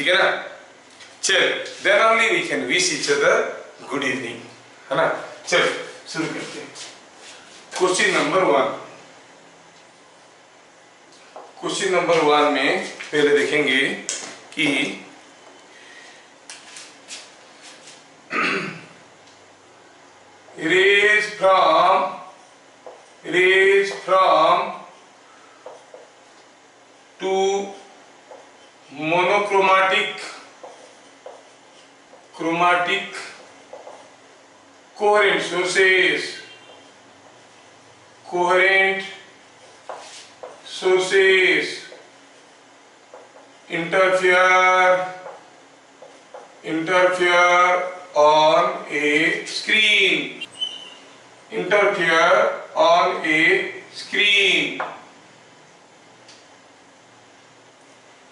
ठीक है ना। चल, then only we can wish each other good evening, है ना। चल शुरू करते हैं। Question number 1। क्वेश्चन नंबर 1 में पहले देखेंगे कि rays from two monochromatic coherent sources interfere on a screen.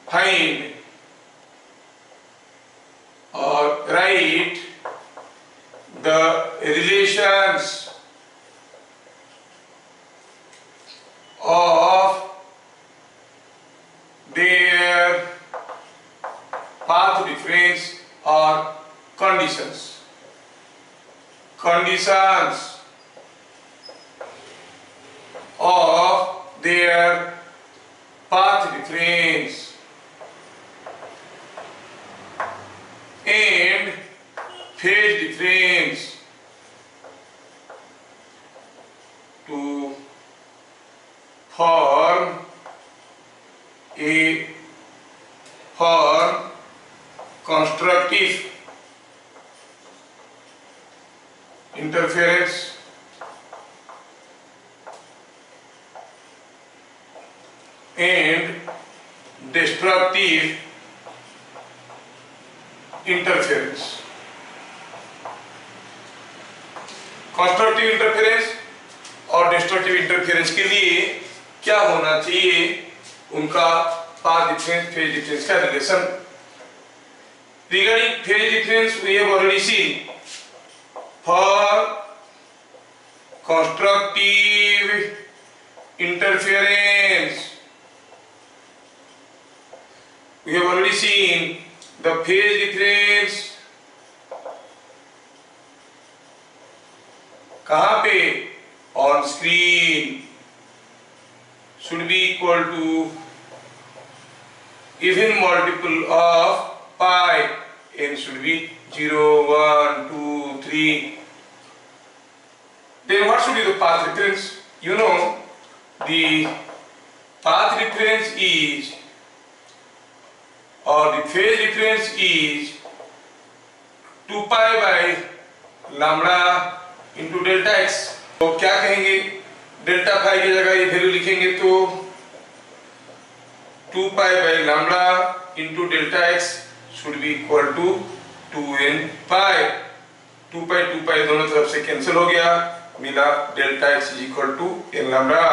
Find or write the relations of their path difference or conditions of their path difference and phase difference to form constructive interference and destructive interference. Constructive interference और destructive interference के लिए क्या होना चाहिए, उनका path difference phase difference का relation. Regarding phase difference we have already seen for constructive interference we have already seen the phase difference कहाँ पे, on screen should be equal to even multiple of pi, n should be 0, 1, 2, 3. Then what should be the path difference? You know, the path difference is, or the phase difference is 2 pi by lambda into delta x. तो क्या कहेंगे, delta phi की जगह ये value लिखेंगे तो 2 pi by lambda into delta x should be equal to 2n pi. 2 pi दोनों तरफ से कैंसिल हो गया, मिला delta x is equal to n lambda.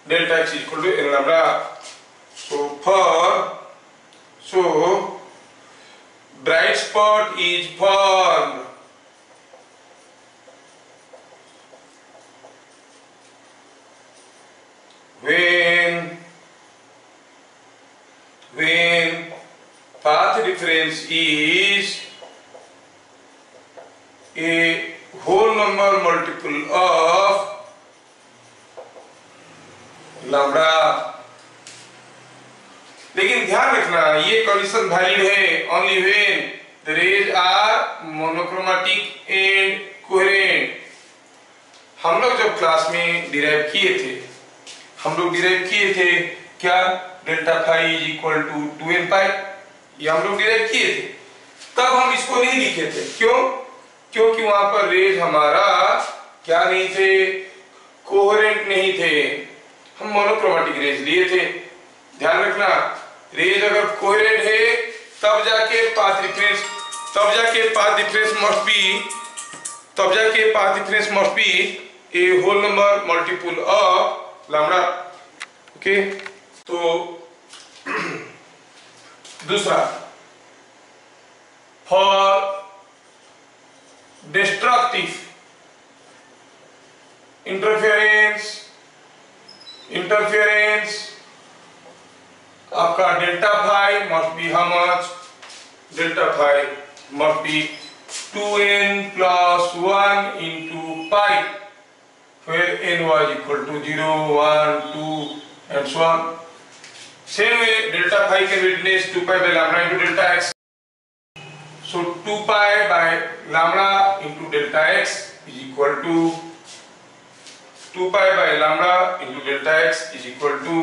Delta x is equal to n lambda. So bright spot is formed when path difference is a whole number multiple of lambda. लेकिन ध्यान रखना ये कंडीशन वैलिड है only when the rays are monochromatic and coherent. हम लोग जब class में derive किए थे क्या, delta phi is equal to 2n pi, ये हम लोग डिराइव किए थे। तब हम इसको नहीं लिखे थे, क्यों? क्योंकि वहां पर रेज हमारा क्या नहीं थे, कोहेरेंट नहीं थे, हम मोनोक्रोमेटिक रेज लिए थे। ध्यान रखना, रेज अगर कोहेरेंट है तब जाके path difference must be a whole number multiple of lambda. Okay, तो दूसरा, फॉर डिस्ट्रक्टिव इंटरफेरेंस आपका delta phi how much? Delta phi must be 2n plus 1 into pi, where n was equal to 0, 1, 2 and so on. Same way delta phi can be written as 2 pi by lambda into delta x. So 2 pi by lambda into delta x is equal to 2 pi by lambda into delta x is equal to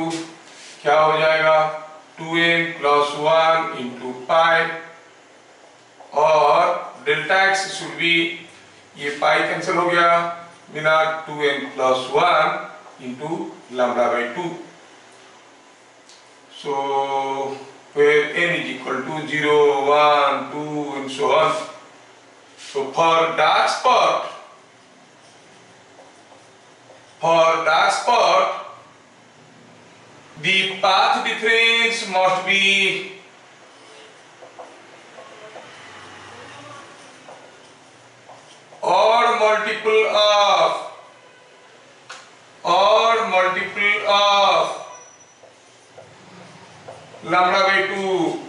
क्या हो जाएगा 2n plus 1 into pi, और delta x should be, ये pi cancel हो गया, मिला 2n plus 1 into lambda by 2. So where n is equal to 0, 1, 2 and so on. So for dark spot the path difference must be odd multiple of lambda by 2.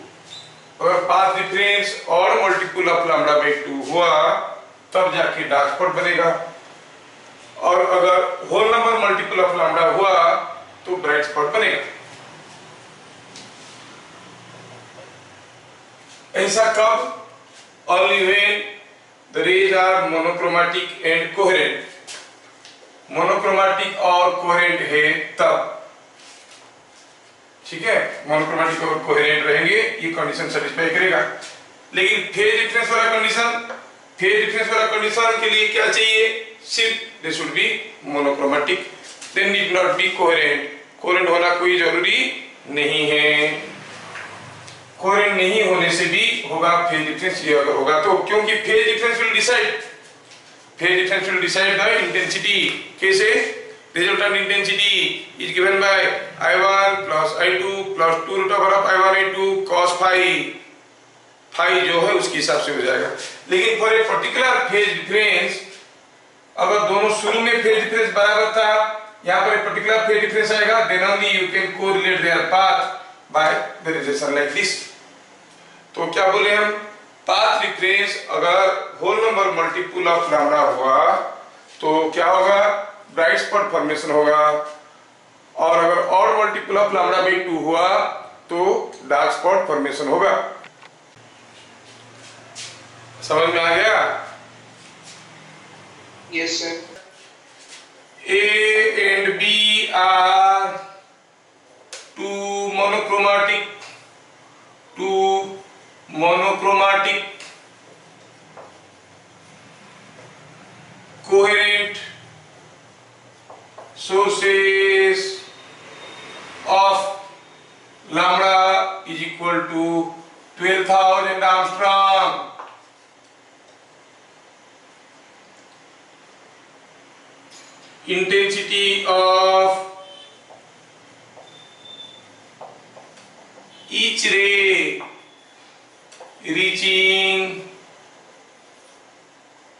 अगर path difference और multiple of lambda by 2 हुआ तब जाके dark spot बनेगा, और अगर whole number multiple of lambda हुआ तो ब्राइट स्पॉट बनेगा। ऐसा कब? Only when the rays are monochromatic and coherent. Monochromatic और कोहेरेंट है तब, ठीक है, मोनोक्रोमैटिक और कोहेरेंट रहेंगे, ये कंडीशन सेटिस्फाई करेगा। लेकिन फेज डिफरेंस वाला कंडीशन के लिए क्या चाहिए? सिर्फ they should be monochromatic, they need not be coherent. Coherent होना कोई जरूरी नहीं है, कोहेरेंट नहीं होने से भी होगा फेज डिफरेंस। ये अगर होगा तो, क्योंकि phase difference will decide the intensity. कैसे? Resultant intensity is given by I1 plus I2 plus 2 root over of I1 I2 cos phi जो है उसके हिसाब से हो जाएगा। लेकिन for a particular phase difference, अगर दोनों शुरू में फेज डिफरेंस बराबर था, यहाँ पर एक पर्टिकुलर फेज डिफरेंस आएगा, then only you can correlate their path by the relation like this. तो क्या बोले हम? पाथ डिफरेंस अगर whole number multiple of lambda हुआ तो क्या होगा? ब्राइट स्पॉट फॉर्मेशन होगा, और अगर और मल्टीपल ऑफ लैम्डा बाई 2 हुआ तो डार्क स्पॉट फॉर्मेशन होगा। समझ में आ गया? Yes sir. A and B are two monochromatic coherent sources of lambda is equal to 12,000 Armstrong. Intensity of each ray reaching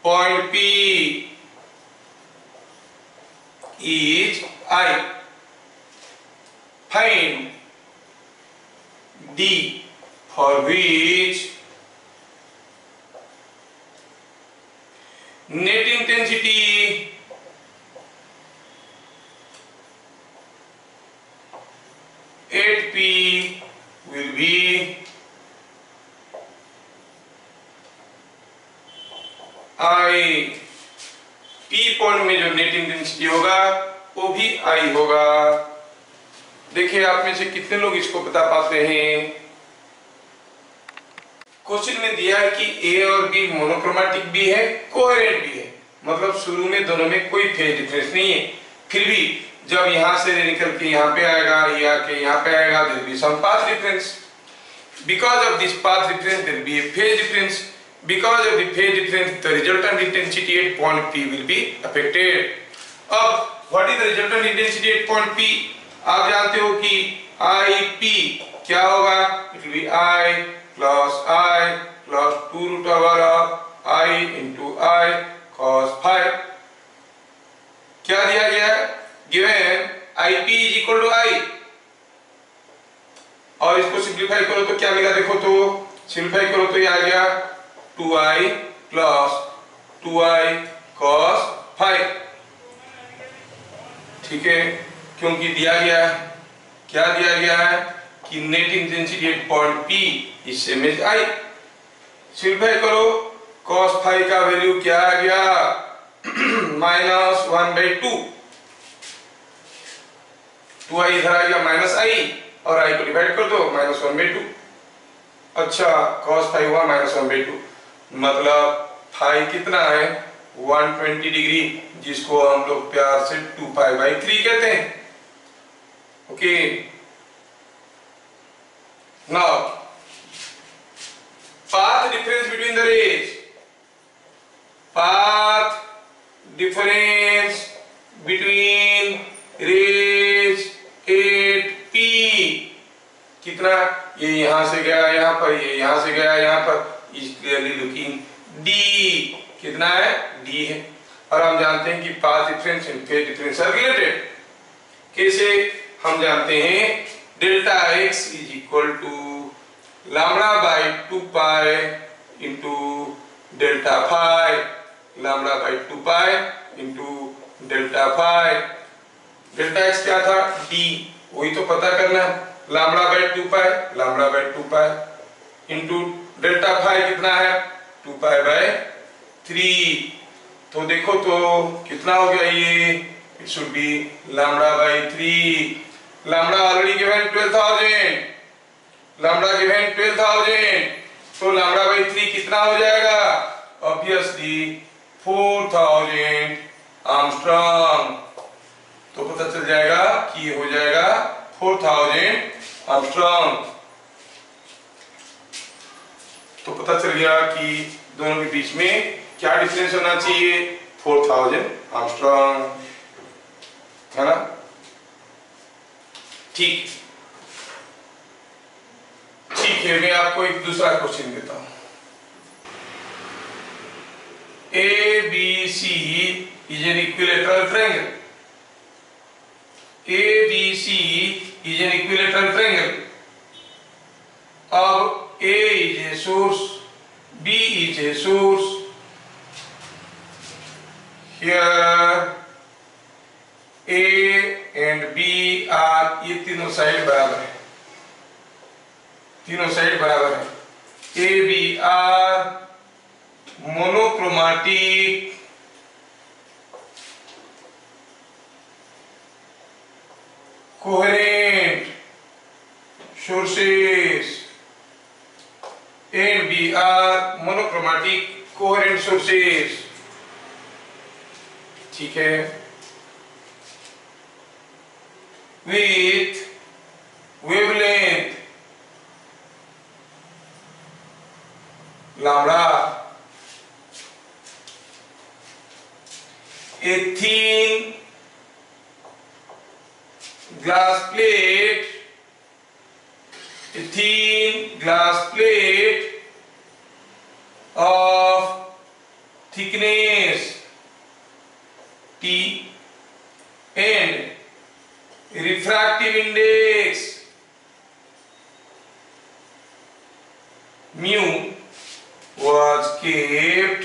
point P is I. Find D, for which net intensity at P will be I. P point में जो net intensity होगा वो भी I होगा। देखिए आप में से कितने लोग इसको बता पाते हैं? क्वेश्चन में दिया है कि A और B मोनोक्रोमैटिक भी है, कोहेरेंट भी है, मतलब शुरू में दोनों में कोई फेज डिफरेंस नहीं है, फिर भी जब यहां से निकल के यहाँ पे आएगा, ये आके यहाँ पे आएगा, there will be some path difference. Because of this path difference, there will be a phase difference. Because of the phase difference, the resultant intensity at point P will be affected. अब what is the resultant intensity at point P? आप जानते हो कि IP क्या होगा? It will be I plus 2 root over of I into I cos phi. क्या दिया गया है? Given IP is equal to I, और इसको सिंप्लीफाई करो तो क्या मिला देखो तो, सिंप्लीफाई करो तो ये आ गया 2i plus 2i cos phi. ठीक है, क्योंकि दिया गया है, क्या दिया गया है कि net intensity at point P is same as I। Simplify करो, cos फाई का वैल्यू क्या आ गया -1/2, 2i इधर आ गया -i और i को डिवाइड कर दो -1/2। अच्छा, cos फाई हुआ -1/2, मतलब फाई कितना है 120 डिग्री, जिसको हम लोग प्यार से 2π/3 कहते हैं। Okay, now path difference between the rays, path difference between rays at P कितना, ये यहां से गया यहां पर, ये यहां से गया यहां पर, इज क्लियरली लुकिंग D। कितना है, D है। और हम जानते हैं कि path difference and phase difference are related. कैसे, हम जानते हैं delta x is equal to λ/2π into delta phi, λ/2π into delta phi. Delta x क्या था, D, वही तो पता करना है, λ/2π इंटू डेल्टा फाई कितना है 2π/3। तो देखो तो कितना हो गया ये, it should be λ/3। Lambda already given 12,000, lambda given 12,000, तो λ/3 कितना हो जाएगा, ऑब्वियसली 4,000 आर्मस्ट्रांग। तो पता चल जाएगा कि ये हो जाएगा 4,000 आर्मस्ट्रांग। तो पता चल गया कि दोनों के बीच में क्या डिफरेंस होना चाहिए, 4,000 आर्मस्ट्रांग, है ना। ठीक है, मैं आपको एक दूसरा क्वेश्चन देता हूं। ABC is an equilateral triangle, ABC is an equilateral triangle। अब A is a source, B is a source, here A and B are, ये तीनों साइड बराबर है, तीनों साइड बराबर है। A B are monochromatic coherent sources, A and B are monochromatic coherent sources। ठीक है, with wavelength lambda, a thin glass plate, a thin glass plate of thickness T and refractive index mu was kept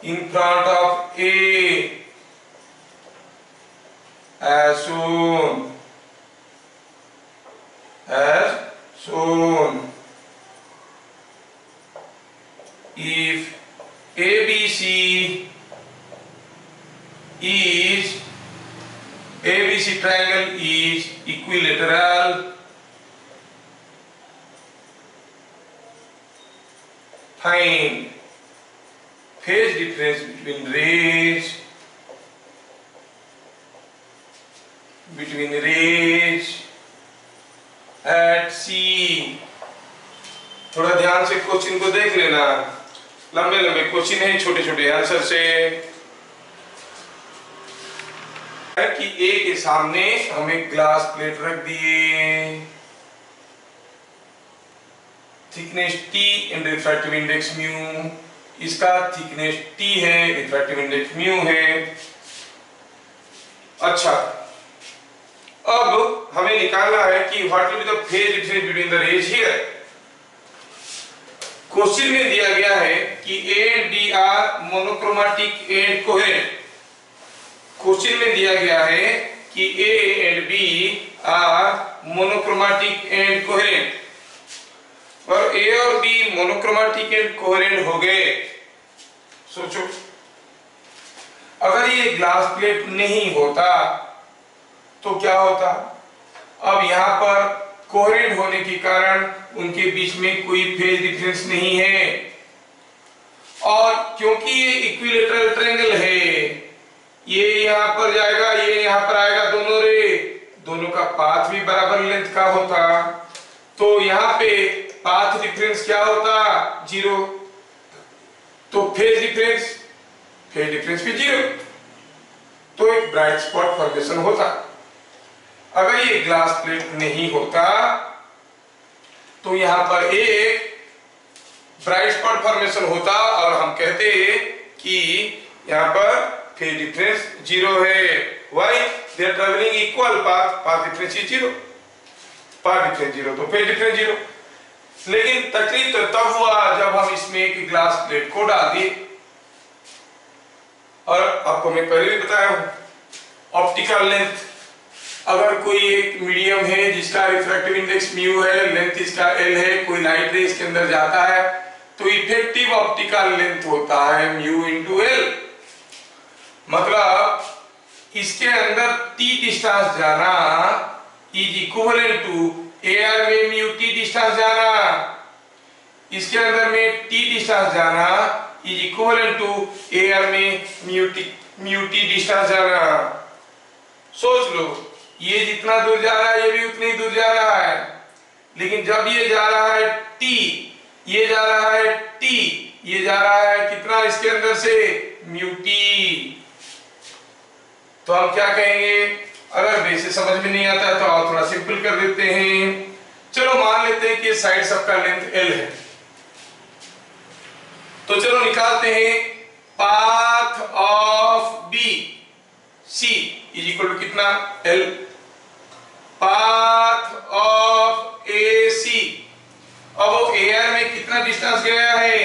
in front of A as shown, as shown। If ABC triangle is equilateral, find phase difference between rays at C। थोड़ा ध्यान से question को देख लेना, लंबे लंबे question है, छोटे छोटे आंसर से। कि ए के सामने हमें ग्लास प्लेट रख दिए, thickness T and refractive index mu, इसका थिकनेस T है, रिफ्रैक्टिव इंडेक्स म्यू है। अच्छा, अब हमें निकालना है कि what will be the phase difference between the rays here. Question में दिया गया है कि A and B are monochromatic and coherent. Question में दिया गया है कि A and B are monochromatic and coherent, और ए और बी मोनोक्रोमेटिक एंड कोहेरेंट हो गए। सोचो अगर ये ग्लास प्लेट नहीं होता तो क्या होता। अब यहाँ पर कोहेरेंट होने के कारण उनके बीच में कोई फेज डिफरेंस नहीं है, और क्योंकि ये इक्विलेटरल ट्रायंगल है, ये यहाँ पर जाएगा, ये यहाँ पर आएगा, दोनों का पाथ भी बराबर लेंथ का होता, तो यहाँ पे पाथ डिफरेंस क्या होता, 0। तो फेज डिफरेंस भी 0, तो एक ब्राइट स्पॉट फॉर्मेशन होता। अगर ये ग्लास प्लेट नहीं होता तो यहाँ पर एक ब्राइट स्पॉट फॉर्मेशन होता, और हम कहते कि यहाँ पर फेज डिफरेंस 0 है। Why? They are travelling equal path, path difference is 0, path difference 0, तो फेज डिफरेंस 0। लेकिन तकलीफ तो तब हुआ जब हम इसमें एक ग्लास प्लेट को डाल दिए, और आपको मैं पहले भी बताया हूं, ऑप्टिकल लेंथ, अगर कोई एक मीडियम है जिसका रिफ्रैक्टिव इंडेक्स म्यू है, लेंथ इसका एल है, कोई लाइट रे इसके अंदर जाता है, तो इफेक्टिव ऑप्टिकल लेंथ होता है म्यू इंटू एल। मतलब इसके अंदर टी डिस्टेंस जाना इज इक्विवेलेंट टू एआर में म्यू टी डिस्टेंस जाना, इसके अंदर में टी डिस्टेंस जाना इज इक्विवेलेंट टू एआर में म्यू टी डिस्टेंस जाना। सोच लो, ये जितना दूर जा रहा है ये भी उतनी ही दूर जा रहा है, लेकिन जब ये जा रहा है टी, ये जा रहा है टी, ये जा रहा है कितना इसके अंदर से, म्यू टी। तो हम क्या कहेंगे, अगर बेसिस समझ में नहीं आता है तो आप थोड़ा सिंपल कर देते हैं। चलो मान लेते हैं कि साइड सबका लेंथ एल है, तो चलो निकालते हैं path of B C is equal to कितना, L. Path of A C, अब वो एआर में कितना डिस्टेंस गया है,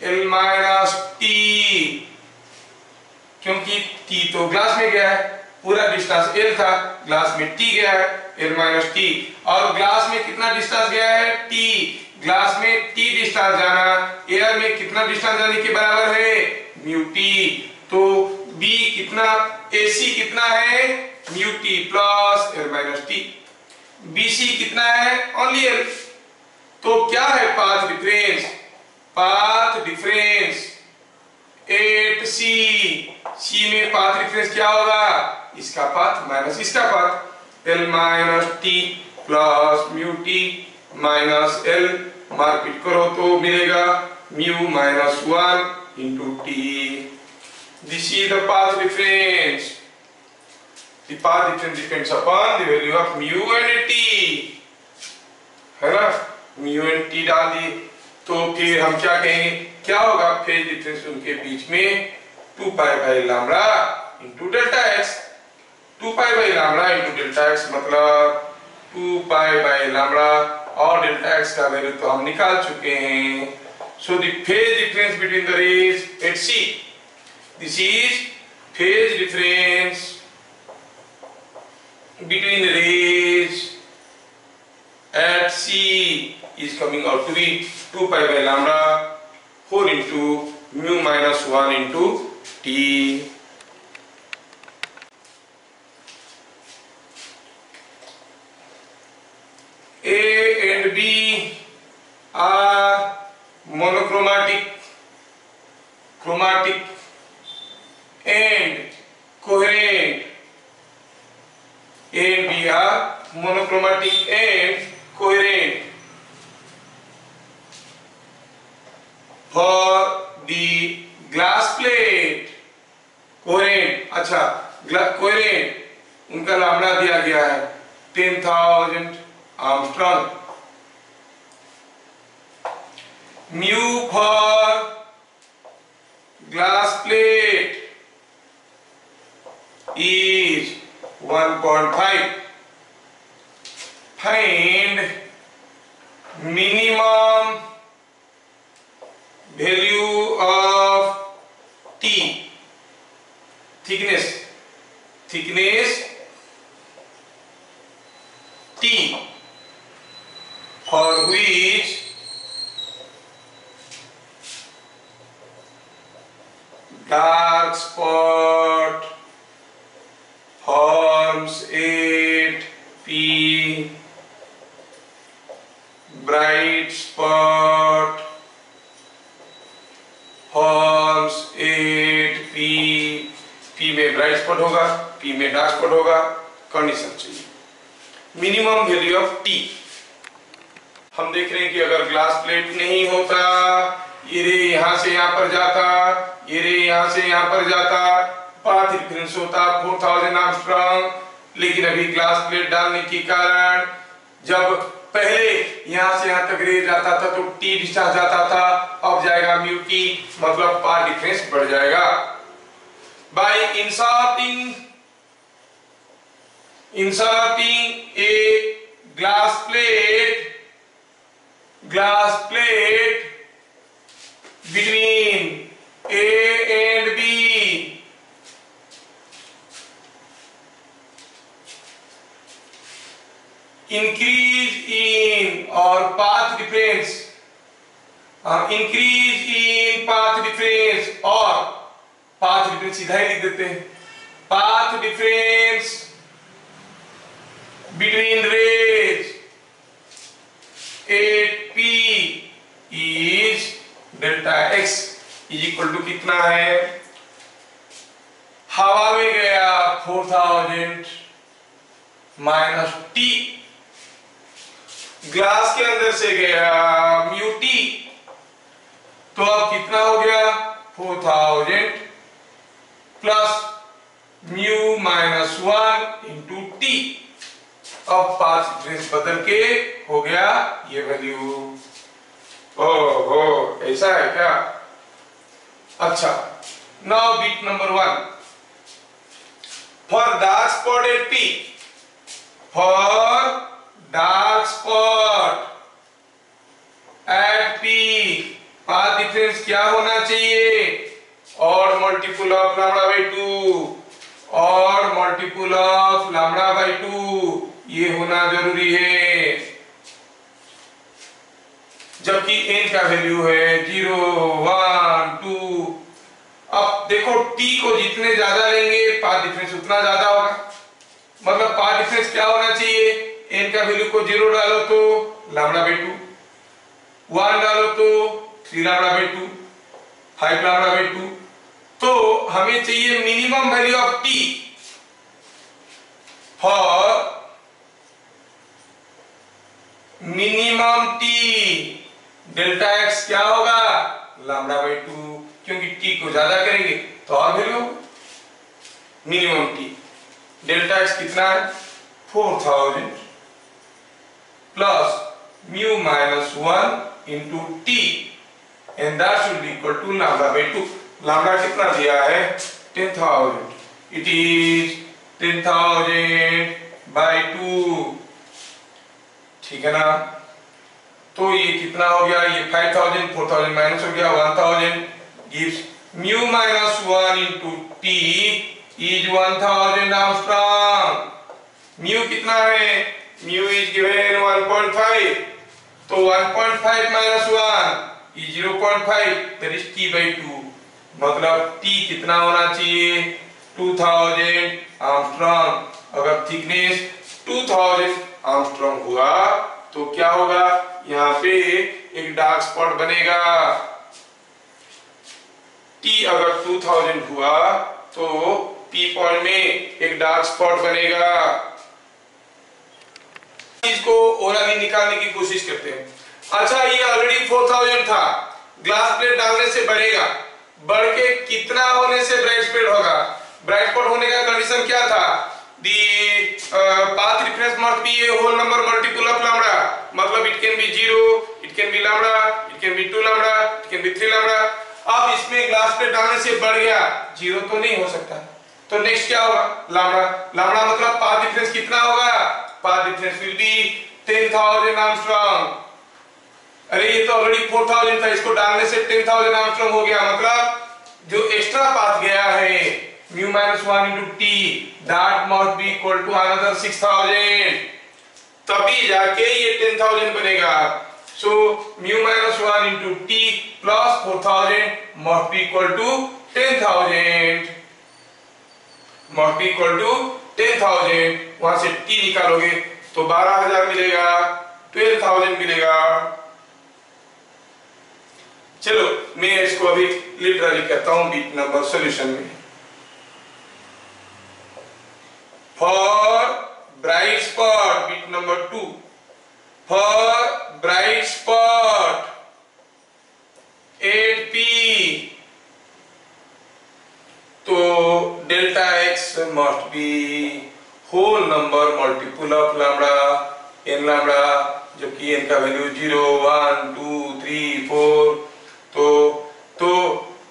एल माइनस टी, क्योंकि टी तो ग्लास में गया है, पूरा डिस्टेंस एल था, ग्लास में टी गया है, एल माइनस टी, और ग्लास में कितना डिस्टेंस गया है, टी, ग्लास में टी डिस्टेंस जाना, एयर में कितना डिस्टेंस जाने के बराबर है, म्यू टी। तो बी कितना, एसी कितना है, mu T plus L minus T. BC कितना है, ओनली एल। तो क्या है path difference, path difference 8c, सी में पाथ डिफरेंस क्या होगा, इसका पाथ माइनस इसका path, L minus T plus mu T minus L, market करो तो मिलेगा mu minus 1 into T. This is the path difference. The path difference depends upon the value of mu and t, है ना, mu and t डाल दिए, तो फिर हम क्या कहेंगे, क्या होगा फेज डिफरेंस उनके बीच में, 2 pi by lambda into delta x. 2 pi by lambda into delta x मतलब 2 पाई बाई लैम्डा, और डेल्टा एक्स का वैल्यू तो हम निकाल चुके हैं। So the phase difference between the rays at C, this is phase difference between the rays at C is coming out to be 2 pi by lambda 4 into mu minus 1 into t. A and B are monochromatic, chromatic and coherent. A and B are monochromatic and coherent. For the glass plate, coherent, अच्छा coherent उनका lambda दिया गया है 10,000 Armstrong. Mu for glass plate is 1.5, find minimum value of T, thickness T, for which dark spot forms 8p, bright spot forms 8p, p में bright spot होगा, p में dark spot होगा। Condition चाहिए minimum value of T. हम देख रहे हैं कि अगर ग्लास प्लेट नहीं होता, ये रे यहां से यहां पर जाता, ये रे यहां से यहां पर जाता, पाथ डिफरेंस होता 4000 एंगस्ट्रॉम। लेकिन अभी ग्लास प्लेट डालने के कारण जब पहले यहां से यहां तक रे जाता था तो टी डिस्टेंस जाता था, अब जाएगा म्यू टी, मतलब पाथ डिफरेंस बढ़ जाएगा। By inserting a glass plate between A and B, increase in or path difference, increase in path difference or path difference सीधा ही लिख देते हैं, path difference between rays at P is delta x is equal to कितना है, हवा में गया 4000 minus T, glass के अंदर से गया म्यू टी, तो अब कितना हो गया 4000 plus mu minus 1 into T. अब पाथ डिफरेंस बदल के हो गया ये वैल्यू। ओहो, ऐसा है क्या? अच्छा, now bit number 1 for dark spot at P, for dark spot at P path difference क्या होना चाहिए? और मल्टीपल ऑफ लैम्डा बाई 2, और मल्टीपल ऑफ लैम्डा बाई 2 ये होना जरूरी है, जबकि n का वैल्यू है 0, 1, 2। अब देखो t को जितने ज्यादा लेंगे पाथ डिफरेंस उतना ज्यादा होगा, मतलब पाथ डिफरेंस क्या होना चाहिए? n का वैल्यू को 0 डालो तो लैम्डा बाई 2, 1 डालो तो 3 लैम्डा बाई 2, 5 लैम्डा बाई 2। तो हमें चाहिए minimum value of t for minimum t delta x क्या होगा? लैम्डा बाई 2, क्योंकि t को ज्यादा करेंगे तो और value minimum t delta x कितना है? 4000 plus mu minus 1 into T, and that should be equal to lambda by 2। Lambda कितना दिया है? 10000, इट इज 10000 बाई 2, ठीक है ना? तो ये कितना हो गया? ये 5000, 4000 माइनस हो गया 1000 gives mu minus 1 into t is 1000 angstrom. mu कितना है? mu is given 1.5, तो 1.5 minus 1 is 0.5, that is t by 2, मतलब t कितना होना चाहिए? 2000 एंगस्ट्रॉम। अगर थिकनेस 2000 एंगस्ट्रॉम हुआ तो क्या होगा? यहाँ पे एक डार्क स्पॉट बनेगा। T अगर 2000 हुआ तो P पॉइंट में एक डार्क स्पॉट बनेगा। इसको ओरली निकालने की कोशिश करते हैं। अच्छा, ये ऑलरेडी 4000 था, ग्लास प्लेट डालने से बढ़ेगा, बढ़ के कितना होने से ब्राइट स्पॉट होगा? ब्राइट स्पॉट होने का कंडीशन क्या था? The path reference must be a whole number multiple of lambda, मतलब it can be 0, it can be lambda, it can be 2 lambda, it can be 3 lambda। अब इसमें glass plate डालने से बढ़ गया, 0 तो नहीं हो सकता, तो नेक्स्ट क्या होगा? लैम्डा। लैम्डा मतलब पाथ डिफरेंस कितना होगा? Path difference will B 10,000 Armstrong. अरे ये तो ऑलरेडी 4,000 था, इसको डालने से 10,000 आर्मस्ट्रांग हो गया, मतलब जो एक्स्ट्रा पाथ गया है mu minus 1 into T that must be equal to another 6,000, तभी जाके ये 10,000 बनेगा। So mu minus 1 into T plus 4,000 must be equal to 10,000, must be equal to 10,000। वहां से टी निकालोगे तो 12,000 मिलेगा, 12,000 मिलेगा। चलो मैं इसको अभी लिटरली करता हूं बिट नंबर सॉल्यूशन में। For bright spot bit number 2, for bright spot 8p, तो delta x must be whole number multiple of lambda N lambda, जबकि एन का वैल्यू 0 1 2 3 4,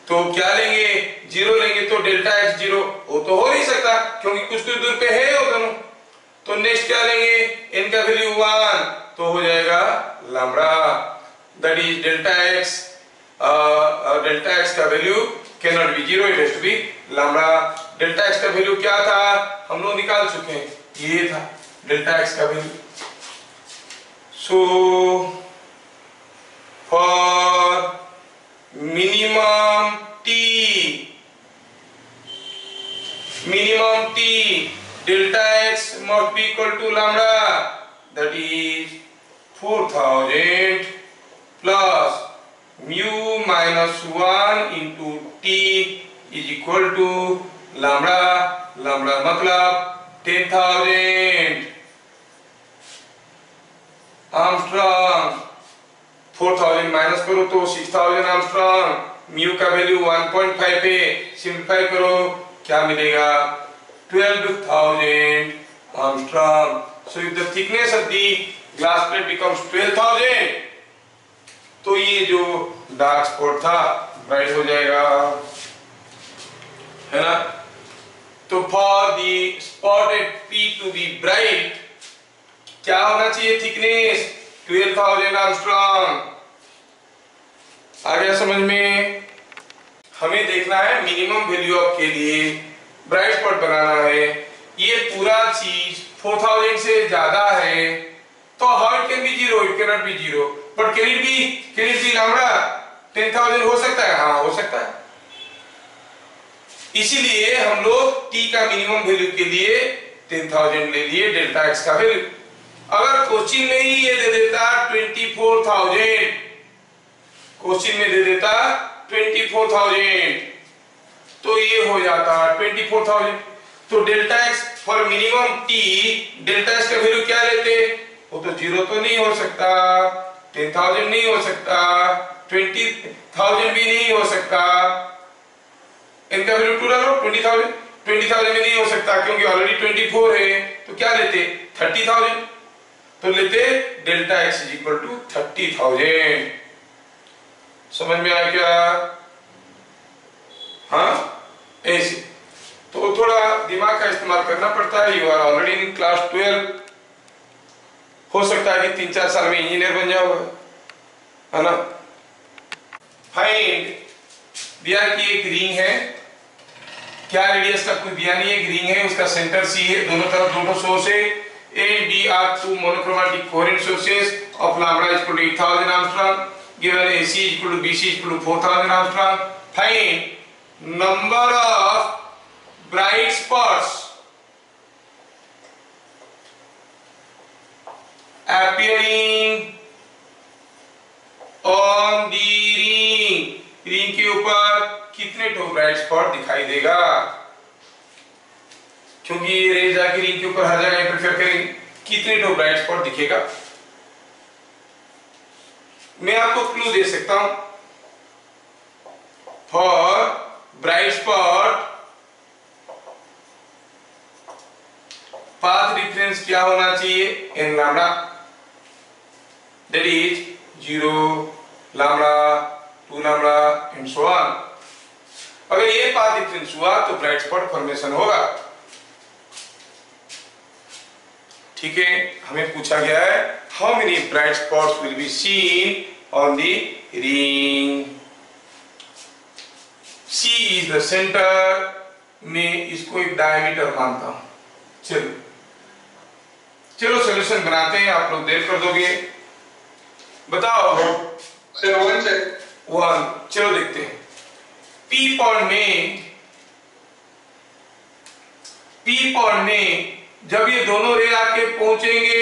तो क्या लेंगे, 0 लेंगे तो डेल्टा एक्स 0, वो तो हो नहीं सकता क्योंकि कुछ तो दूर पे है वो दोनों। तो नेक्स्ट क्या लेंगे, n का वैल्यू 1, तो हो जाएगा lambda, that is delta x का value can not be 0, it has to be lambda. Delta x का वैल्यू क्या था, हम लोग निकाल चुके हैं, ये था डेल्टा एक्स का value. So for minimum t delta x must be equal to lambda, that is 4,000 plus mu minus 1 into t is equal to lambda, lambda मतलब 10,000 आर्मस्ट्रांग। 4,000 माइनस करो तो 6,000 आर्मस्ट्रांग, म्यू का वैल्यू 1.5 पे simplify करो, क्या मिलेगा 12,000 Armstrong. So if the thickness of the glass plate becomes 12,000, तो ये जो डार्क स्पॉट था ब्राइट हो जाएगा, है ना। तो for the spotted P to be bright क्या होना चाहिए, थिकनेस 12,000 आर्मस्ट्रांग। आ गया समझ में। हमें देखना है मिनिमम वैल्यू ऑफ के लिए ब्राइट स्पॉट बनाना है। ये पूरा चीज 4,000 से ज्यादा है, तो how it can be 0, it can not be 0, but can it be lambda 10,000 हो सकता है, हाँ हो सकता है। इसीलिए हम लोग t का मिनिमम वैल्यू के लिए 10,000 ले लिए डेल्टा x का वैल्यू। अगर क्वेश्चन में ही ये दे देता 24,000, क्वेश्चन में दे देता 24,000, तो ये हो जाता 24,000। तो delta x for minimum T, delta x का वैल्यू क्या लेते, वो तो 0 तो नहीं हो सकता, 10,000 नहीं हो सकता, 20,000 भी नहीं हो सकता। इनका वैल्यू 2 डालो, 20,000 में नहीं हो सकता क्योंकि ऑलरेडी 24 है, तो क्या लेते 30,000, तो लेते delta x is equal to 30,000। समझ में आया क्या, हाँ ऐसे। तो थोड़ा दिमाग का इस्तेमाल करना पड़ता है। You are already in class 12, हो सकता है कि 3-4 साल में इंजीनियर बन जाओ, है ना। फाइंड, दिया कि एक रिंग है, क्या रेडियस का कुछ दिया नहीं है, एक रिंग है, उसका सेंटर सी है, दोनों तरफ दोनों सोर्स है, A and B are two monochromatic coherent sources of lambda is equal to 8,000 Armstrong. Given AC is equal to BC is equal to 4,000 Armstrong. Find number of bright spots appearing on the ring. Ring के ऊपर कितने तो bright spot दिखाई देगा, क्योंकि ये raise जाके ring के ऊपर हर जगह इंटरफेयर करेंगे, कितने तो ब्राइट स्पॉट दिखेगा। मैं आपको क्लू दे सकता हूं, for bright spot path difference क्या होना चाहिए, N lambda, that is 0 lambda 2 lambda and so on. अगर ये पाथ डिफरेंस हुआ तो ब्राइट स्पॉट फॉर्मेशन होगा, ठीक है, हमें पूछा गया है how many bright spots will be seen on the ring. C is the centre, में इसको एक डायमीटर मानता हूं। चलो सॉल्यूशन बनाते हैं, आप लोग देर कर दोगे। बताओ सर 1 से 1। चलो देखते हैं। पी पॉइंट में जब ये दोनों रे आके पहुंचेंगे,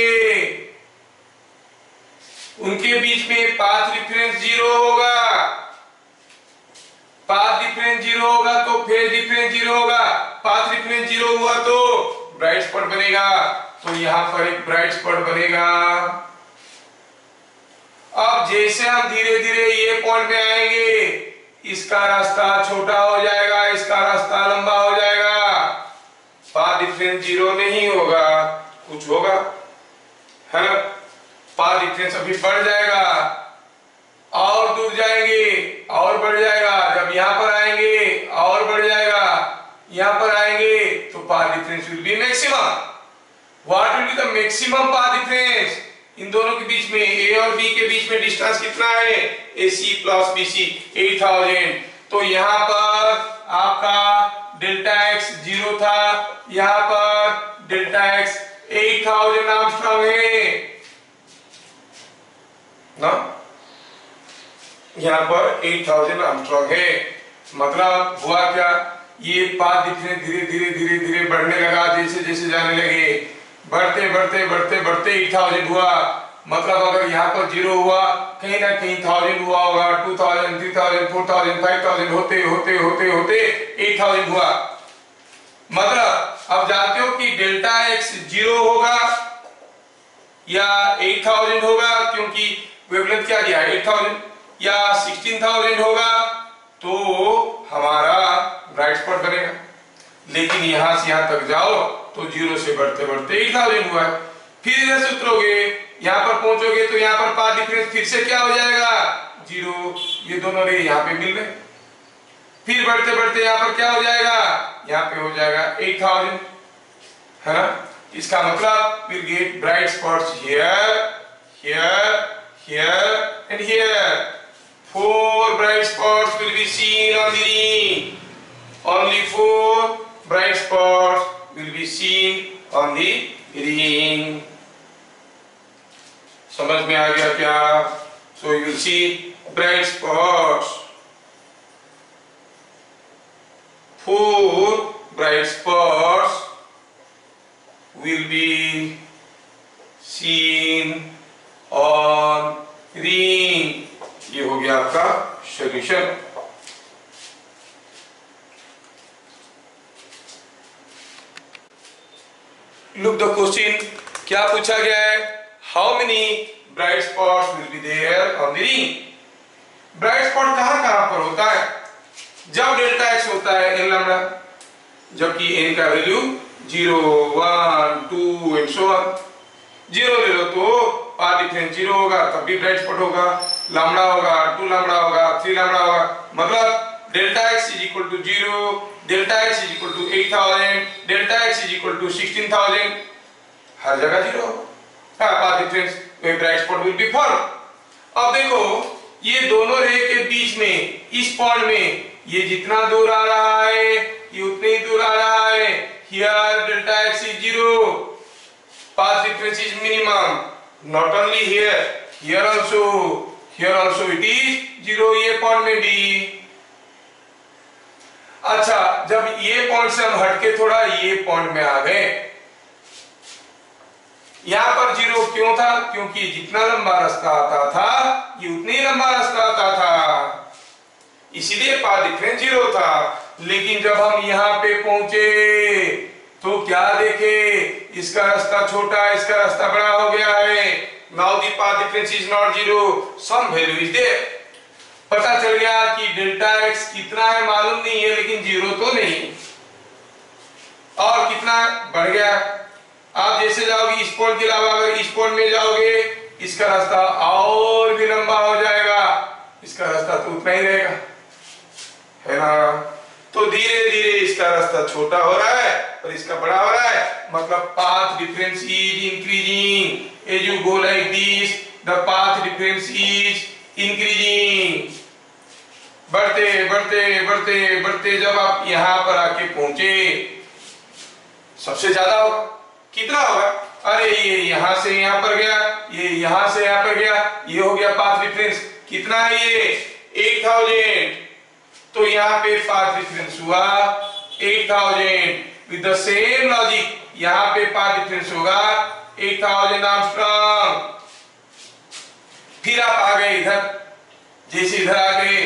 उनके बीच में पाथ डिफरेंस 0 होगा। पाथ डिफरेंस 0 होगा तो फेज डिफरेंस 0 होगा। पाथ डिफरेंस 0 हुआ तो ब्राइट स्पॉट बनेगा, तो यहां पर एक ब्राइट स्पॉट बनेगा। अब जैसे हम धीरे धीरे ये पॉइंट में आएंगे, इसका रास्ता छोटा हो जाएगा, इसका रास्ता लंबा हो जाएगा। पाथ डिफरेंस 0 नहीं होगा, कुछ होगा, है ना। पाथ डिफरेंस अभी बढ़ जाएगा, और दूर जाएंगे और बढ़ जाएगा। जब यहां पर आएंगे और बढ़ जाएगा, यहां पर आएंगे तो path difference will be maximum. What will be the maximum path difference? इन दोनों के बीच में, ए और बी के बीच में डिस्टेंस कितना है? AC plus BC 8000। तो यहां पर आपका डेल्टा x 0 था, यहां पर डेल्टा x 8000 आर्मस्ट्रांग है ना, यहां पर 8000 आर्मस्ट्रांग है। मतलब हुआ क्या, ये पाथ डिफरेंस धीरे धीरे धीरे धीरे बढ़ने लगा। जैसे जैसे जाने लगे, बढ़ते बढ़ते बढ़ते बढ़ते 8000 हुआ। मतलब अगर यहाँ पर 0 हुआ, कहीं ना कहीं 1000 हुआ होगा, 2000, 3000, 4000, 5000 होते होते होते होते 8000 हुआ। मतलब अब जानते हो कि डेल्टा x 0 होगा या 8000 होगा, क्योंकि वेवलेंथ क्या दिया है 8000, या 16000 होगा तो हमारा ब्राइट स्पॉट बनेगा। लेकिन यहां से यहां तक जाओ तो 0 से बढ़ते बढ़ते 8000 हुआ है। फिर इधर से उतरोगे, यहां पर पहुंचोगे तो यहां पर पाथ डिफरेंस फिर से क्या हो जाएगा 0। ये दोनों रे यहां पे मिल गए। फिर बढ़ते बढ़ते यहां पर क्या हो जाएगा, यहां पे हो जाएगा 8000, है ना। इसका मतलब will get bright spots here, here, here and here. 4 bright spots will be seen on the ring. Only 4 bright spots will be seen on the ring. समझ में आ गया क्या? So you will see bright spots. 4 bright spots will be seen on ring. ये हो गया आपका solution. Look the question, क्या पूछा गया है? How many bright spots will be there on the ring. Bright spot कहां कहां पर होता है? जब डेल्टा x होता है n लैम्डा, जबकि n का वैल्यू 0, 1, 2 एंड सो ऑन। 0 ले लो तो पाथ डिफरेंस 0 होगा, तब भी ब्राइट स्पॉट होगा। लैम्डा होगा, 2 लैम्डा होगा, 3 लैम्डा होगा। मतलब delta x is equal to 0, delta x is equal to 8000, delta x is equal to 16000, हर जगह 0 होगा। पाथ डिफरेंस वे bright spot will be form. अब देखो, ये दोनों रे के बीच में, इस पॉइंट में ये जितना दूर आ रहा है ये उतने ही दूर आ रहा है। Here delta x is 0, path difference is minimum. Not only here, here also it is 0 ये पॉइंट में भी। अच्छा, जब ये पॉइंट से हम हटके थोड़ा ये पॉइंट में आ गए, यहां पर 0 क्यों था? क्योंकि जितना लंबा रास्ता आता था ये उतनी लंबा रास्ता आता था, इसीलिए पाथ डिफरेंस 0 था। लेकिन जब हम यहां पे पहुंचे तो क्या देखे, इसका रास्ता छोटा, इसका रास्ता बड़ा हो गया है। Now the path difference is not 0, some value is there. पता चल गया कि डेल्टा x कितना है मालूम नहीं है, लेकिन 0 तो नहीं। और कितना बढ़ गया। आप जैसे जाओगे इस पॉइंट के अलावा अगर इस पॉइंट में जाओगे, इसका रास्ता और भी लंबा हो जाएगा, इसका रास्ता तो उतना ही रहेगा, है ना। तो धीरे धीरे इसका इसका रास्ता छोटा हो रहा है और इसका बड़ा हो रहा है, मतलब path difference is increasing. As you go like this the path difference is increasing. बढ़ते बढ़ते बढ़ते बढ़ते जब आप यहां पर आके पहुंचे, सबसे ज्यादा होगा, कितना होगा? अरे ये यहां से यहां पर गया, ये यहां से यहां पर गया, ये हो गया पाथ डिफरेंस। कितना है ये? 8000। तो यहाँ पे पाथ डिफरेंस हुआ 8000। विद द सेम लॉजिक यहाँ पे पाथ डिफरेंस होगा 8000 आर्मस्ट्रांग। फिर आप आ गए इधर, जैसे इधर आ गए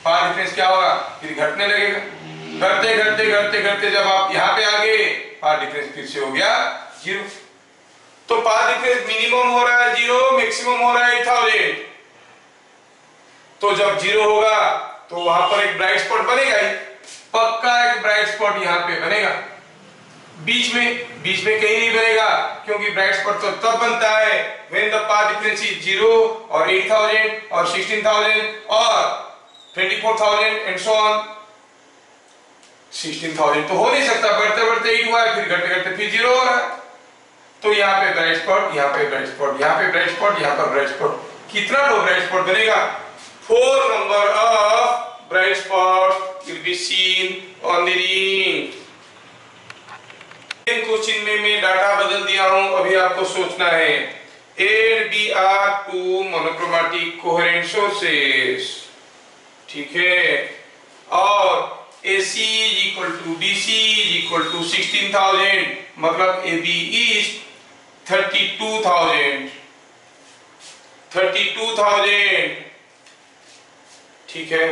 पाथ डिफरेंस क्या होगा? फिर घटने लगेगा। घटते घटते घटते घटते जब आप यहाँ पे आ गए, पाथ डिफरेंस फिर से हो गया 0। तो पाथ डिफरेंस मिनिमम हो रहा है 0, मैक्सिमम हो रहा है 8000। तो जब 0 होगा तो वहां पर एक ब्राइट स्पॉट बनेगा ही, पक्का एक ब्राइट स्पॉट यहाँ पे बनेगा। बीच में कहीं नहीं बनेगा, क्योंकि ब्राइट स्पॉट तो तब बनता है when the path difference is 0 और 8000 और 16000 और 24000 एंड सो ऑन। 16000 तो हो नहीं सकता, बढ़ते बढ़ते 8 हुआ है, फिर घटते घटते फिर 0 हो रहा है। तो यहाँ पे ब्राइट स्पॉट, यहाँ पे ब्राइट स्पॉट, यहाँ पे ब्राइट स्पॉट, यहाँ पर ब्राइट स्पॉट। कितना लो ब्राइट स्पॉट बनेगा? 4 number of bright spots will be seen on the ring. Question में मैं डाटा बदल दिया हूं, अभी आपको सोचना है। A and B are two monochromatic coherent sources, ठीक है, और AC is equal to BC is equal to 16000, मतलब AB is 32000। ठीक है,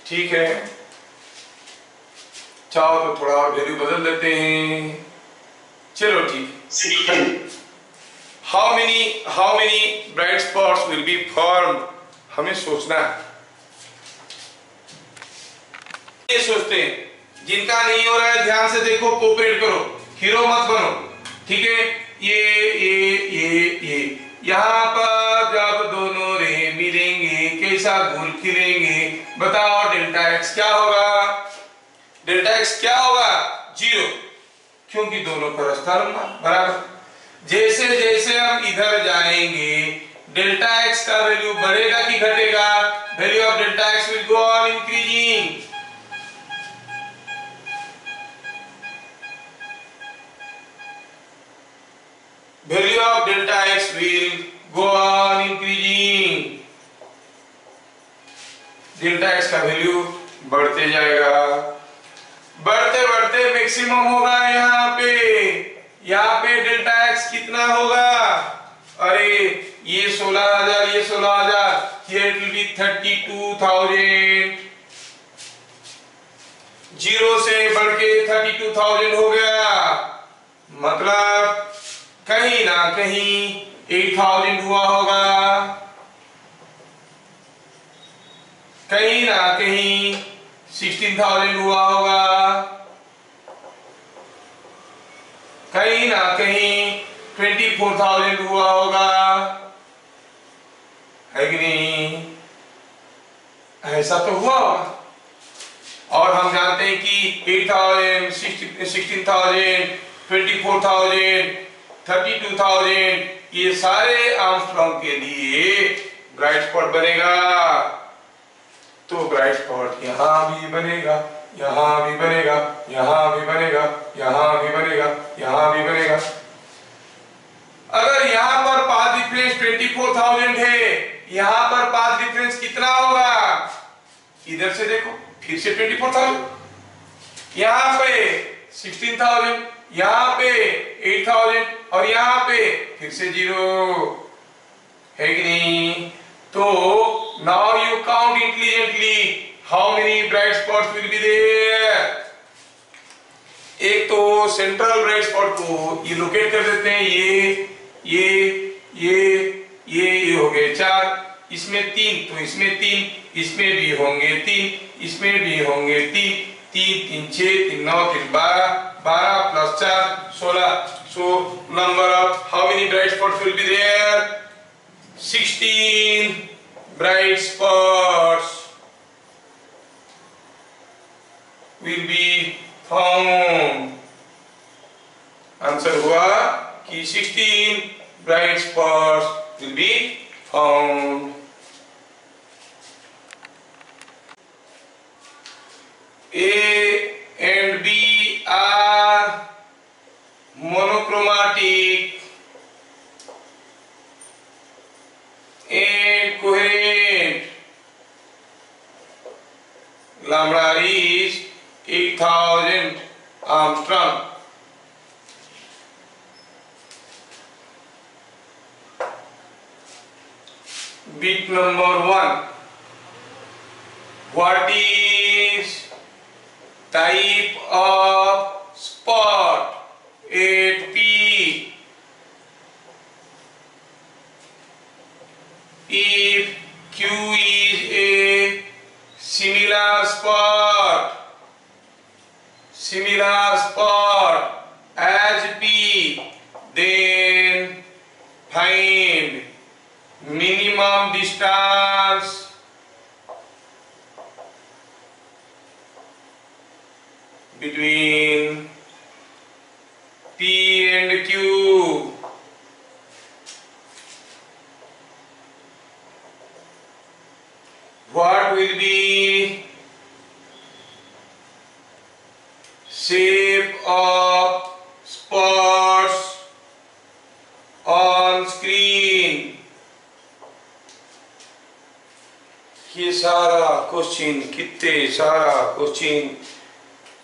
ठीक है, चाहो तो थोड़ा और वैल्यू बदल देते हैं। चलो ठीक है। How many bright spots will be formed, हमें सोचना है। ये सोचते हैं, जिनका नहीं हो रहा है ध्यान से देखो, कोऑपरेट करो, हीरो मत बनो, ठीक है। ये यहाँ पर जब दोनों रे मिलेंगे कैसा गुल खिलेंगे? बताओ डेल्टा एक्स क्या होगा? डेल्टा एक्स क्या होगा? 0, क्योंकि दोनों का रास्ता लंबा बराबर। जैसे जैसे हम इधर जाएंगे डेल्टा एक्स का वैल्यू बढ़ेगा कि घटेगा? Value of delta x will go on increasing. Value of delta x will go on increasing. Delta x का वैल्यू बढ़ते जाएगा, बढ़ते बढ़ते मैक्सिमम होगा यहाँ पे डेल्टा x कितना होगा? अरे ये 16000, ये 16000, here it will be 32000। 0 से बढ़ के 32000 हो गया, मतलब कहीं ना कहीं 8000 हुआ होगा, कहीं ना कहीं 16000 हुआ होगा, कहीं ना कहीं 24000 हुआ होगा, है कि नहीं? ऐसा तो हुआ होगा। और हम जानते हैं कि 8000, 16000, 24000, 32000 ये सारे आर्मस्ट्रांग के लिए ब्राइट स्पॉट बनेगा। तो ब्राइट स्पॉट यहां भी बनेगा, यहां भी बनेगा, यहां भी बनेगा, यहां भी बनेगा, यहां भी बनेगा। अगर यहां पर पाथ डिफरेंस 24000 है, यहां पर पाथ डिफरेंस कितना होगा? इधर से देखो, फिर से 24000, यहां पे 16000, यहां पे 8000 और यहां पे फिर से 0, है कि नहीं? तो now you count intelligently how many bright spots will be there. एक तो सेंट्रल ब्राइट स्पॉट को ये लोकेट कर देते हैं, ये हो गए 4, इसमें 3, तो इसमें 3, इसमें भी होंगे 3, इसमें भी होंगे 3, 3 3 6 3 9 3 12, 12 plus 4 16। So number of how many bright spots will be there? 16 bright spots will be found. Answer हुआ कि 16 bright spots will be found. A and B are monochromatic and coherent. Lambda is 8000 Armstrong. Bit number 1. What is type of spot at P if Q is a similar spot as P, then find minimum distance between P and Q. What will be shape of spots on screen? ये सारा question, कितने सारा question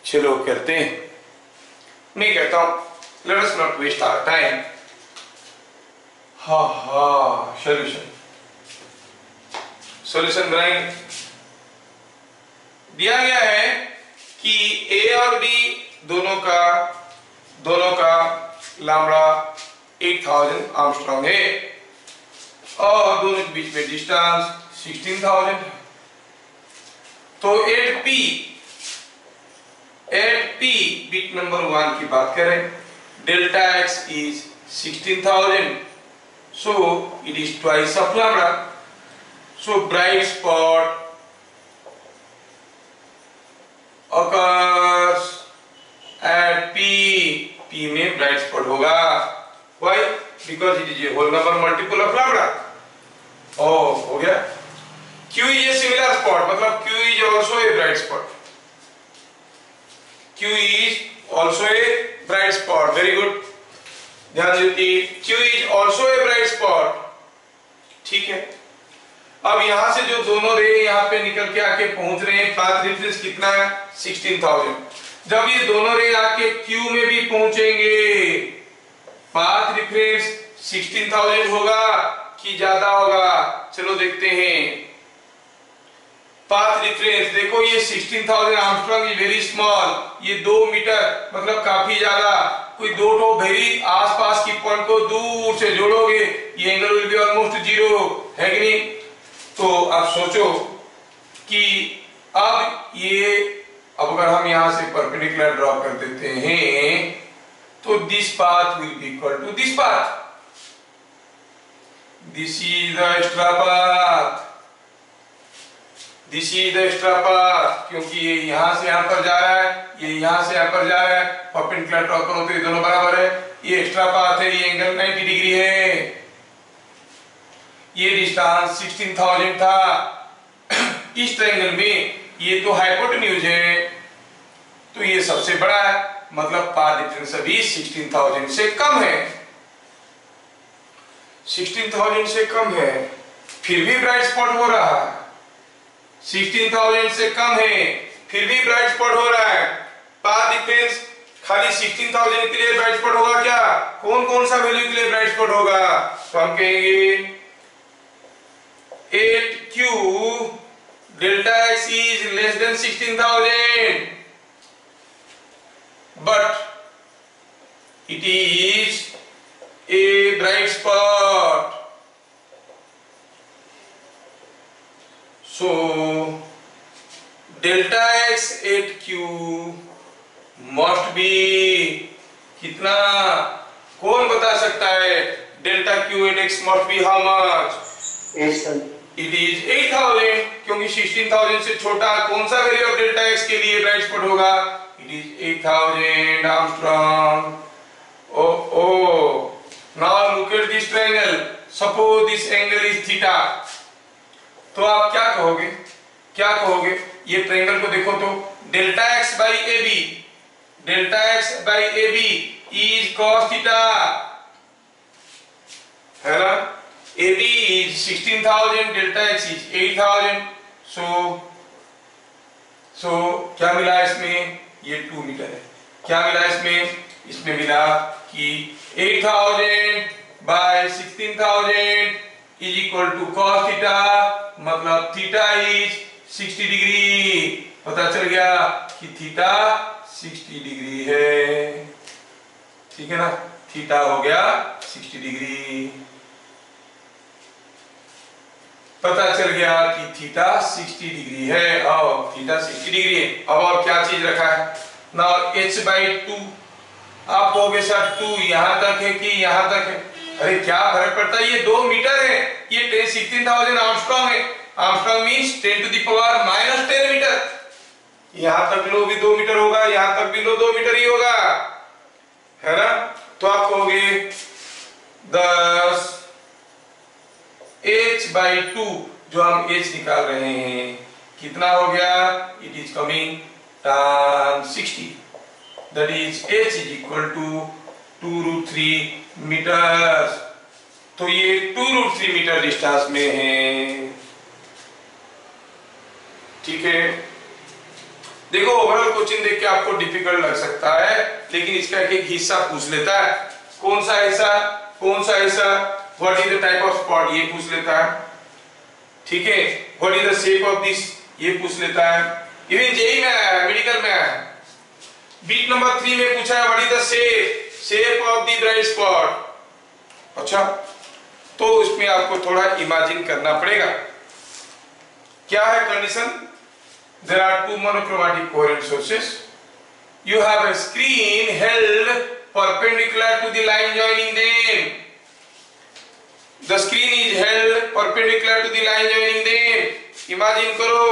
चलो करते हैं। नहीं कहता हूं, let us not waste our time. Solution बनाएंगे। दिया गया है कि ए और बी दोनों का लैम्डा 8000 आर्मस्ट्रांग है और दोनों के बीच में डिस्टेंस 16000 है। तो एट पी बिट नंबर 1 की बात करें, delta x is 16000, so it is twice of lambda. So bright spot occurs at P में ब्राइट स्पॉट होगा। Why? Because it is a whole number multiple of lambda. हो गया। Q is a similar spot, मतलब Q is also a bright spot. Q is also a bright spot. Very good. ध्यान दीजिए, Q is also a bright spot. ठीक है। अब यहां से जो दोनों रे यहाँ पे निकल के आके पहुंच रहे हैं, पाथ रेफरेंस कितना है? 16000। जब ये दोनों रे आके Q में भी पहुंचेंगे, पाथ रेफरेंस 16000 होगा कि ज्यादा होगा? चलो देखते हैं। पाथ रेफरेंस देखो, ये 16000 आर्मस्ट्रांग इज वेरी स्मॉल, ये 2 मीटर मतलब काफी ज्यादा। कोई दो तो वेरी आसपास की पॉइंट को दूर से जोड़ोगे, ये एंगल विल बी ऑलमोस्ट 0, है कि नहीं? तो आप सोचो कि अब अगर हम यहां से परपेंडिकुलर ड्रॉ कर देते हैं तो this path will be equal to this path. This is the extra path, this is the extra path, क्योंकि ये यहां से यहां पर जा रहा है, ये यहां से यहां पर जा रहा है। परपेंडिकुलर ड्रॉ करो तो ये दोनों बराबर है। ये एक्स्ट्रा पाथ है, ये एंगल 90 डिग्री है। ये डिस्टेंस 16000 था। इस ट्रायंगल में ये तो हाइपोटेन्यूज है, तो ये सबसे बड़ा है, मतलब पाथ डिफरेंस अभी 16000 से कम है। 16000 से कम है, फिर भी ब्राइट स्पॉट हो रहा है। 16000 से कम है, फिर भी ब्राइट स्पॉट हो रहा है। पाथ डिफरेंस खाली 16000 के लिए ब्राइट स्पॉट होगा क्या? कौन कौन सा वैल्यू के लिए ब्राइट स्पॉट होगा? तो हम कहेंगे 8Q delta X is less than 16000, but it is a bright spot. So delta X at Q must be कितना? कौन बता सकता है? Delta Q at X must be how much? 8,000. It is 8000, क्योंकि 16000 से छोटा कौन सा वैल्यू ऑफ डेल्टा एक्स के लिए ब्राइट स्पॉट होगा? It is 8000 Armstrong. Oh. Now look at this triangle. Suppose this angle is theta. तो आप क्या कहोगे? ये ट्रायंगल को देखो तो delta x by A B is cos theta, है ना? A B is 16,000, delta x is 8,000. So क्या मिला इसमें? ये 2 मीटर है. क्या मिला इसमें मिला कि 8,000 by 16,000 is equal to cos theta, मतलब थीटा इज 60 डिग्री. पता चल गया कि थीटा 60 डिग्री है. ठीक है ना? थीटा हो गया 60 डिग्री. पता चल गया कि थीटा 60 डिग्री है. और थीटा 60 डिग्री है. अब और क्या चीज रखा है? Now h/2. आप कहोगे सर 2 यहां तक है कि यहां तक है? अरे क्या फर्क पड़ता है, ये 2 मीटर है. ये 16,000 आर्मस्ट्रांग है. Armstrong means 10 to the power -10 metre. यहां तक लो भी 2 मीटर होगा, यहां तक भी लो 2 मीटर ही होगा, है ना? तो आप कहोगे 10 h/2, जो हम h निकाल रहे हैं, कितना हो गया? It is coming tan 60. That is h is equal to 2√3 metre. तो ये 2√3 मीटर डिस्टेंस में है. ठीक है. देखो ओवरऑल क्वेश्चन देख के आपको डिफिकल्ट लग सकता है, लेकिन इसका एक हिस्सा पूछ लेता है. कौन सा हिस्सा? What is the type of spot, ये पूछ लेता है. ठीक है. What is the shape of this, ये पूछ लेता है. इवन जेई में आया, मेडिकल में आया. बीट नंबर 3 में पूछा है what is the shape of the bright spot. अच्छा, तो इसमें आपको थोड़ा इमेजिन करना पड़ेगा. क्या है condition? There are 2 monochromatic coherent sources. You have a screen held perpendicular to the line joining them. The screen is held perpendicular to the line joining them. Imagine करो,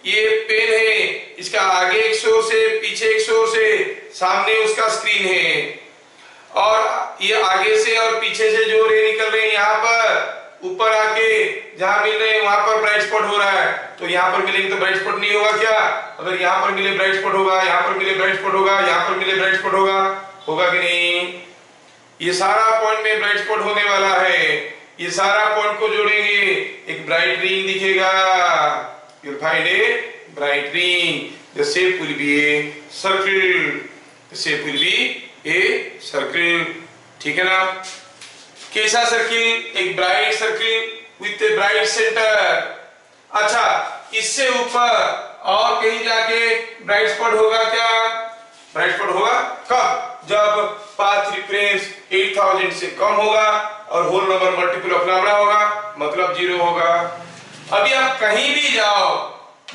ये पेन है, इसका आगे एक सोर्स है, पीछे एक सोर्स है, सामने उसका स्क्रीन है, और ये आगे से और पीछे से जो रे निकल रहे हैं यहाँ पर ऊपर आके जहां मिल रहे हैं वहां पर ब्राइट स्पॉट हो रहा है. तो यहाँ पर मिलेंगे तो ब्राइट स्पॉट नहीं होगा क्या? अगर यहाँ पर मिले ब्राइट स्पॉट होगा, यहाँ पर मिले ब्राइट स्पॉट होगा, यहाँ पर मिले ब्राइट स्पॉट होगा कि नहीं? ये सारा पॉइंट में ब्राइट स्पॉट होने वाला है. ये सारा पॉइंट को जोड़ेंगे, एक ब्राइट रिंग दिखेगा. You will find a bright ring. The shape will be a circle. The shape will be a circle. ठीक है ना? कैसा सर्किल? एक bright circle with a bright centre. अच्छा, इससे ऊपर और कहीं जाके ब्राइट स्पॉट होगा क्या? ब्राइट स्पॉट होगा कब? जब पाथ रेफरेंस 8000 से कम होगा और whole number multiple of lambda होगा, मतलब 0 होगा. अभी आप कहीं भी जाओ,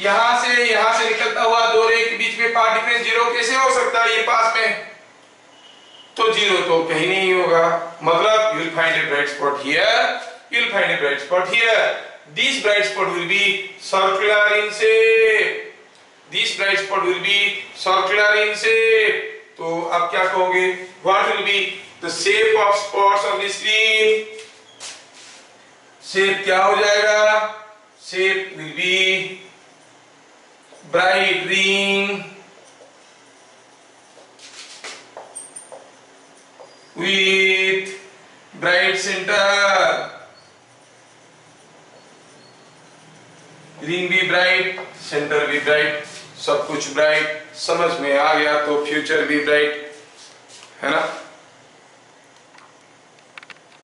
यहां से निकलता हुआ 2 रे के बीच में पाथ डिफरेंस 0 कैसे हो सकता है? ये पास में तो 0 तो कहीं नहीं होगा. मतलब you will find a bright spot here, you will find a bright spot here. This bright spot will be circular in shape. This bright spot will be circular in shape. तो आप क्या कहोगे? What will be the shape of spots on the screen? Shape क्या हो जाएगा? Shape will be bright ring with bright center. Ring भी bright, centre भी bright, सब कुछ ब्राइट. समझ में आ गया तो फ्यूचर भी ब्राइट, है ना?